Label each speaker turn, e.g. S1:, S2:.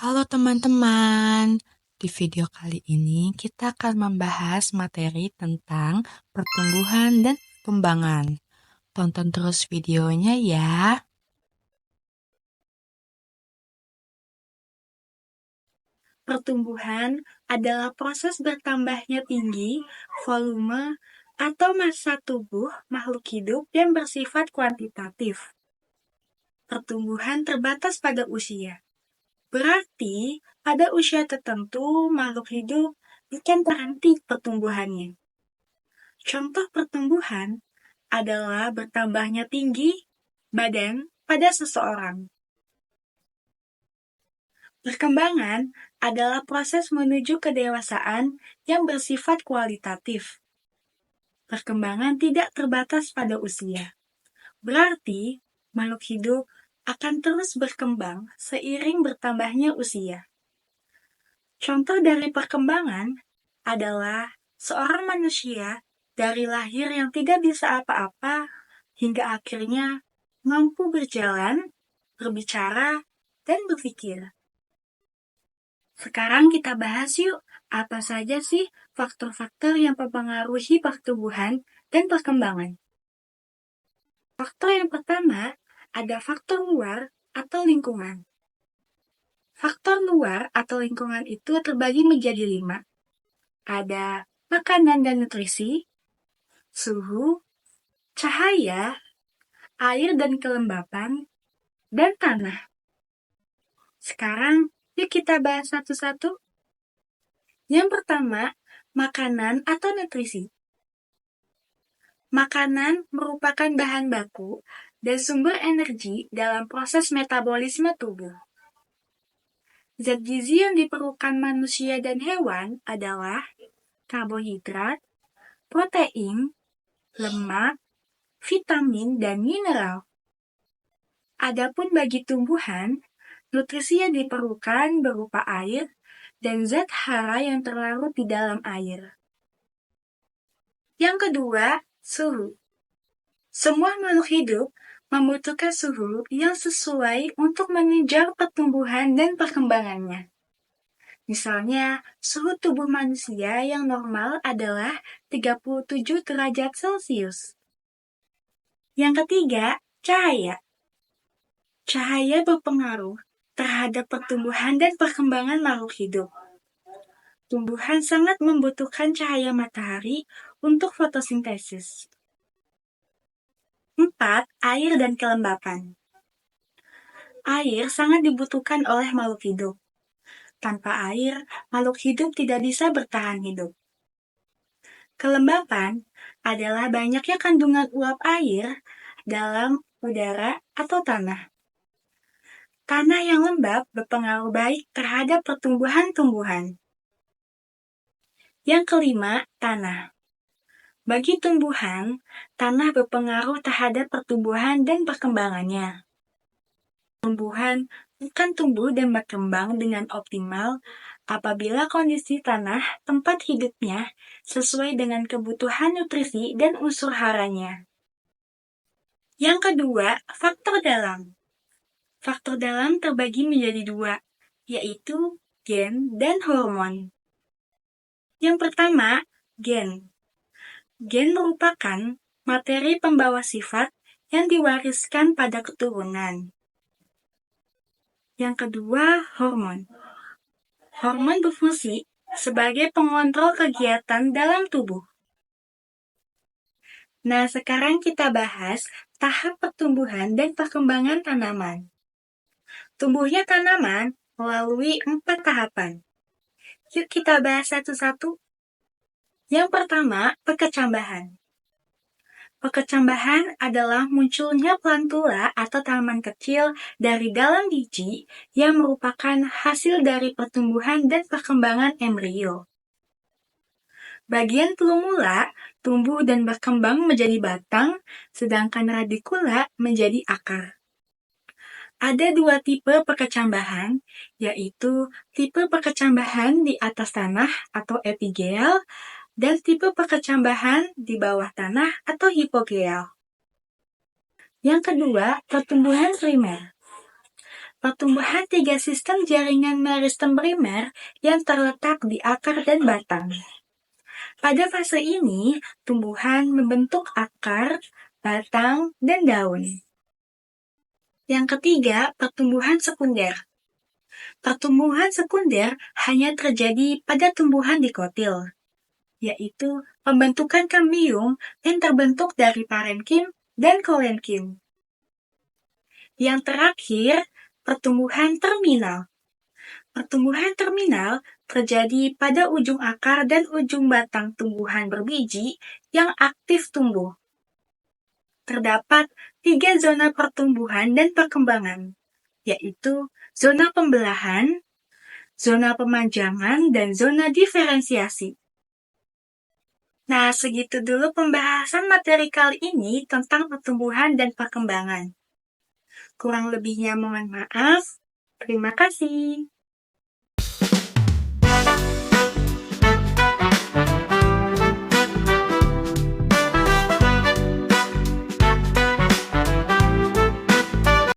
S1: Halo teman-teman, di video kali ini kita akan membahas materi tentang pertumbuhan dan perkembangan. Tonton terus videonya ya.
S2: Pertumbuhan adalah proses bertambahnya tinggi, volume, atau massa tubuh makhluk hidup yang bersifat kuantitatif. Pertumbuhan terbatas pada usia. Berarti, pada usia tertentu makhluk hidup akan terhenti pertumbuhannya. Contoh pertumbuhan adalah bertambahnya tinggi badan pada seseorang. Perkembangan adalah proses menuju kedewasaan yang bersifat kualitatif. Perkembangan tidak terbatas pada usia. Berarti, makhluk hidup akan terus berkembang seiring bertambahnya usia. Contoh dari perkembangan adalah seorang manusia dari lahir yang tidak bisa apa-apa hingga akhirnya mampu berjalan, berbicara, dan berpikir. Sekarang kita bahas yuk, apa saja sih faktor-faktor yang mempengaruhi pertumbuhan dan perkembangan. Faktor yang pertama, ada faktor luar atau lingkungan. Faktor luar atau lingkungan itu terbagi menjadi 5. Ada makanan dan nutrisi, suhu, cahaya, air dan kelembapan, dan tanah. Sekarang, yuk kita bahas satu-satu. Yang pertama, makanan atau nutrisi. Makanan merupakan bahan baku dan sumber energi dalam proses metabolisme tubuh. Zat gizi yang diperlukan manusia dan hewan adalah karbohidrat, protein, lemak, vitamin, dan mineral. Adapun bagi tumbuhan, nutrisi yang diperlukan berupa air dan zat hara yang terlarut di dalam air. Yang kedua, suhu. Semua makhluk hidup membutuhkan suhu yang sesuai untuk menunjang pertumbuhan dan perkembangannya. Misalnya, suhu tubuh manusia yang normal adalah 37 derajat Celcius. Yang ketiga, cahaya. Cahaya berpengaruh terhadap pertumbuhan dan perkembangan makhluk hidup. Tumbuhan sangat membutuhkan cahaya matahari untuk fotosintesis. 4. Air dan kelembapan. Air sangat dibutuhkan oleh makhluk hidup. Tanpa air, makhluk hidup tidak bisa bertahan hidup. Kelembapan adalah banyaknya kandungan uap air dalam udara atau tanah. Tanah yang lembab berpengaruh baik terhadap pertumbuhan tumbuhan. Yang kelima, tanah. Bagi tumbuhan, tanah berpengaruh terhadap pertumbuhan dan perkembangannya. Tumbuhan akan tumbuh dan berkembang dengan optimal apabila kondisi tanah tempat hidupnya sesuai dengan kebutuhan nutrisi dan unsur haranya. Yang kedua, faktor dalam. Faktor dalam terbagi menjadi 2, yaitu gen dan hormon. Yang pertama, gen. Gen merupakan materi pembawa sifat yang diwariskan pada keturunan. Yang kedua, hormon. Hormon berfungsi sebagai pengontrol kegiatan dalam tubuh. Nah, sekarang kita bahas tahap pertumbuhan dan perkembangan tanaman. Tumbuhnya tanaman melalui 4 tahapan. Yuk kita bahas satu-satu. Yang pertama, pekecambahan. Pekecambahan adalah munculnya plantula atau tanaman kecil dari dalam biji yang merupakan hasil dari pertumbuhan dan perkembangan embrio. Bagian plumula tumbuh dan berkembang menjadi batang, sedangkan radikula menjadi akar. Ada 2 tipe pekecambahan, yaitu tipe pekecambahan di atas tanah atau epigeal, dan tipe pekecambahan di bawah tanah atau hipogeal. Yang kedua, pertumbuhan primer. pertumbuhan 3 sistem jaringan meristem primer yang terletak di akar dan batang. Pada fase ini, tumbuhan membentuk akar, batang, dan daun. Yang ketiga, pertumbuhan sekunder. Pertumbuhan sekunder hanya terjadi pada tumbuhan dikotil, yaitu pembentukan kambium yang terbentuk dari parenkim dan kolenkim. Yang terakhir, pertumbuhan terminal. Pertumbuhan terminal terjadi pada ujung akar dan ujung batang tumbuhan berbiji yang aktif tumbuh. Terdapat 3 zona pertumbuhan dan perkembangan, yaitu zona pembelahan, zona pemanjangan, dan zona diferensiasi. Nah, segitu dulu pembahasan materi kali ini tentang pertumbuhan dan perkembangan. Kurang lebihnya mohon maaf. Terima kasih.